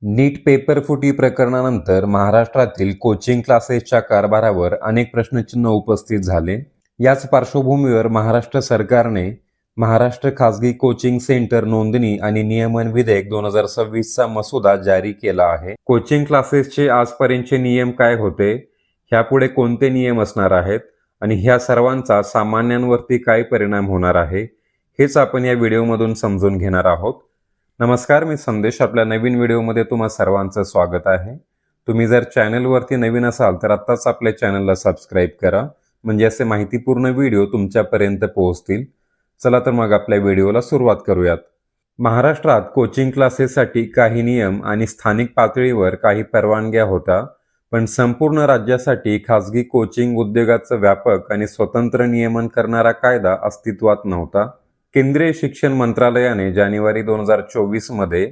नीट paper फुटी प्रकरणानंतर महाराष्ट्रातील कोचिंग क्लासेसच्या कारभारावर अनेक प्रश्नचिन्ह उपस्थित झाले. याच पार्श्वभूमीवर महाराष्ट्र सरकारने महाराष्ट्र खासगी कोचिंग सेंटर नोंदणी आणि नियमन विधेयक 2026 चा मसुदा जारी केला आहे. कोचिंग क्लासेसचे आजपर्यंतचे नियम काय होते, ह्यापुढे कोणते नियम असणार आहेत आणि ह्या सर्वांचा सामान्यांवरती काय परिणाम होणार आहे, हेच आपण या व्हिडिओमधून समजून घेणार आहोत. नमस्कार, मी संदेश. आपल्या नवीन व्हिडिओमध्ये तुम्हा सर्वांचं स्वागत आहे. तुम्ही जर चॅनलवरती नवीन असाल तर आत्ताच आपल्या चॅनलला सबस्क्राईब करा, म्हणजे असे माहितीपूर्ण व्हिडिओ तुमच्यापर्यंत पोहोचतील. चला तर मग आपल्या व्हिडिओला सुरुवात करूयात. महाराष्ट्रात कोचिंग क्लासेससाठी काही नियम आणि स्थानिक पातळीवर काही परवानग्या होत्या, पण संपूर्ण राज्यासाठी खासगी कोचिंग उद्योगाचं व्यापक आणि स्वतंत्र नियमन करणारा कायदा अस्तित्वात नव्हता. केंद्रीय शिक्षण मंत्रालयाने जानेवारी 2024 मध्ये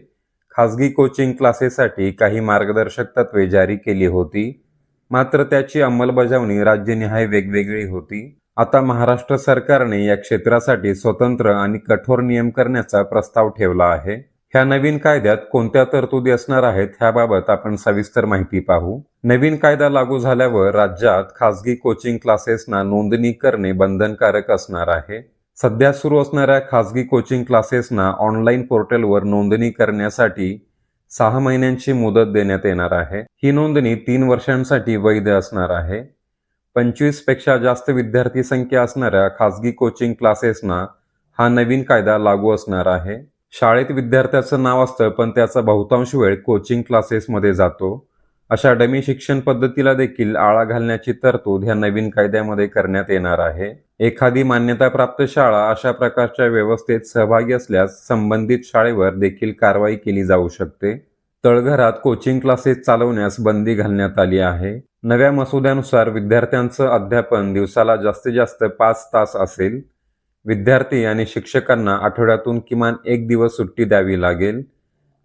खासगी कोचिंग क्लासेससाठी काही मार्गदर्शक तत्त्वे जारी केली होती, मात्र त्याची अंमलबजावणी राज्यनिहाय वेगवेगळी होती. आता महाराष्ट्र सरकारने या क्षेत्रासाठी स्वतंत्र आणि कठोर नियम करण्याचा प्रस्ताव ठेवला आहे. ह्या नवीन कायद्यात कोणत्या तरतुदी असणार आहेत ह्याबाबत आपण सविस्तर माहिती पाहू. नवीन कायदा लागू झाल्यावर राज्यात खासगी कोचिंग क्लासेसना नोंदणी करणे बंधनकारक असणार आहे. सध्या सुरू असणाऱ्या खासगी कोचिंग क्लासेसना ऑनलाईन पोर्टलवर नोंदणी करण्यासाठी 6 महिन्यांची मुदत देण्यात येणार आहे. ही नोंदणी 3 वर्षांसाठी वैध असणार आहे. 25 पेक्षा जास्त विद्यार्थी संख्या असणाऱ्या खासगी कोचिंग क्लासेसना हा नवीन कायदा लागू असणार आहे. शाळेत विद्यार्थ्याचं नाव असतं, पण त्याचा बहुतांश वेळ कोचिंग क्लासेसमध्ये जातो. अशा डमी शिक्षण पद्धतीला देखील आळा घालण्याची तरतूद ह्या नवीन कायद्यामध्ये करण्यात येणार आहे. एखादी मान्यताप्राप्त शाळा अशा प्रकारच्या व्यवस्थेत सहभागी असल्यास संबंधित शाळेवर देखील कारवाई केली जाऊ शकते. तळघरात कोचिंग क्लासेस चालवण्यास बंदी घालण्यात आली आहे. नव्या मसुद्यानुसार विद्यार्थ्यांचं अध्यापन दिवसाला जास्तीत जास्त 5 तास असेल. विद्यार्थी आणि शिक्षकांना आठवड्यातून किमान 1 दिवस सुट्टी द्यावी लागेल.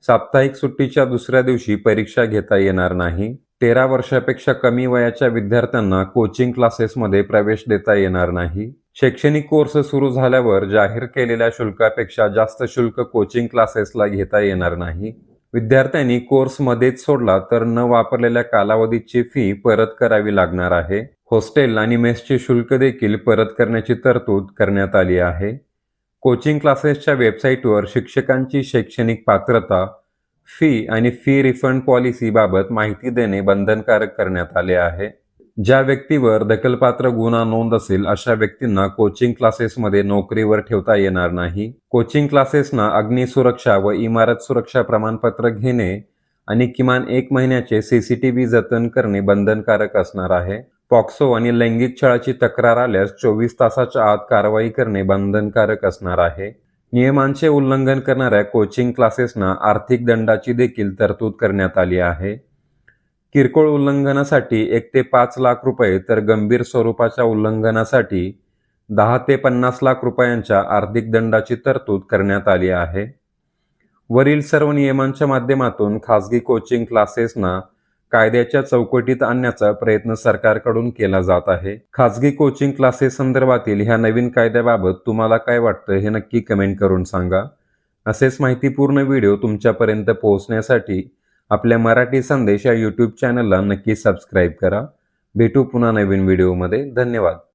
साप्ताहिक सुट्टीच्या दुसऱ्या दिवशी परीक्षा घेता येणार नाही. 13 वर्षापेक्षा कमी वयाच्या विद्यार्थ्यांना कोचिंग क्लासेसमध्ये प्रवेश देता येणार नाही. शैक्षणिक कोर्स सुरू झाल्यावर जाहीर केलेल्या शुल्कापेक्षा जास्त शुल्क कोचिंग क्लासेसला घेता येणार नाही. विद्यार्थ्यांनी कोर्स मध्येच सोडला तर न वापरलेल्या कालावधीची फी परत करावी लागणार आहे. हॉस्टेल आणि मेसचे शुल्क देखील परत करण्याची तरतूद करण्यात आली आहे. कोचिंग क्लासेसच्या वेबसाईटवर शिक्षकांची शैक्षणिक पात्रता, फी आणि फी रिफंड पॉलिसीबाबत माहिती देणे बंधनकारक करण्यात आले आहे. ज्या व्यक्तीवर दखलपात्र गुन्हा नोंद असेल अशा व्यक्तींना कोचिंग क्लासेसमध्ये नोकरीवर ठेवता येणार नाही. कोचिंग क्लासेसना अग्निसुरक्षा व इमारत सुरक्षा प्रमाणपत्र घेणे आणि किमान 1 महिन्याचे CCTV जतन करणे बंधनकारक असणार आहे. पॉक्सो आणि लैंगिक छळाची तक्रार आल्यास 24 तासाच्या आत कारवाई करणे बंधनकारक असणार आहे. नियमांचे उल्लंघन करणाऱ्या कोचिंग क्लासेसना आर्थिक दंडाची देखील तरतूद करण्यात आली आहे. किरकोळ उल्लंघनासाठी 1 ते 5 लाख रुपये तर गंभीर स्वरूपाच्या उल्लंघनासाठी 10 ते 50 लाख रुपयांच्या आर्थिक दंडाची तरतूद करण्यात आली आहे. वरील सर्व नियमांच्या माध्यमातून खासगी कोचिंग क्लासेसना कायद्याच्या चौकटीत आणण्याचा प्रयत्न सरकारकडून केला जात आहे. खासगी कोचिंग क्लासेस संदर्भातील ह्या नवीन कायद्याबाबत तुम्हाला काय वाटतं हे नक्की कमेंट करून सांगा. असेच माहितीपूर्ण व्हिडिओ तुमच्यापर्यंत पोहोचण्यासाठी आपल्या मराठी संदेश या YouTube चॅनलला नक्की सबस्क्राईब करा. भेटू पुन्हा नवीन व्हिडिओमध्ये. धन्यवाद.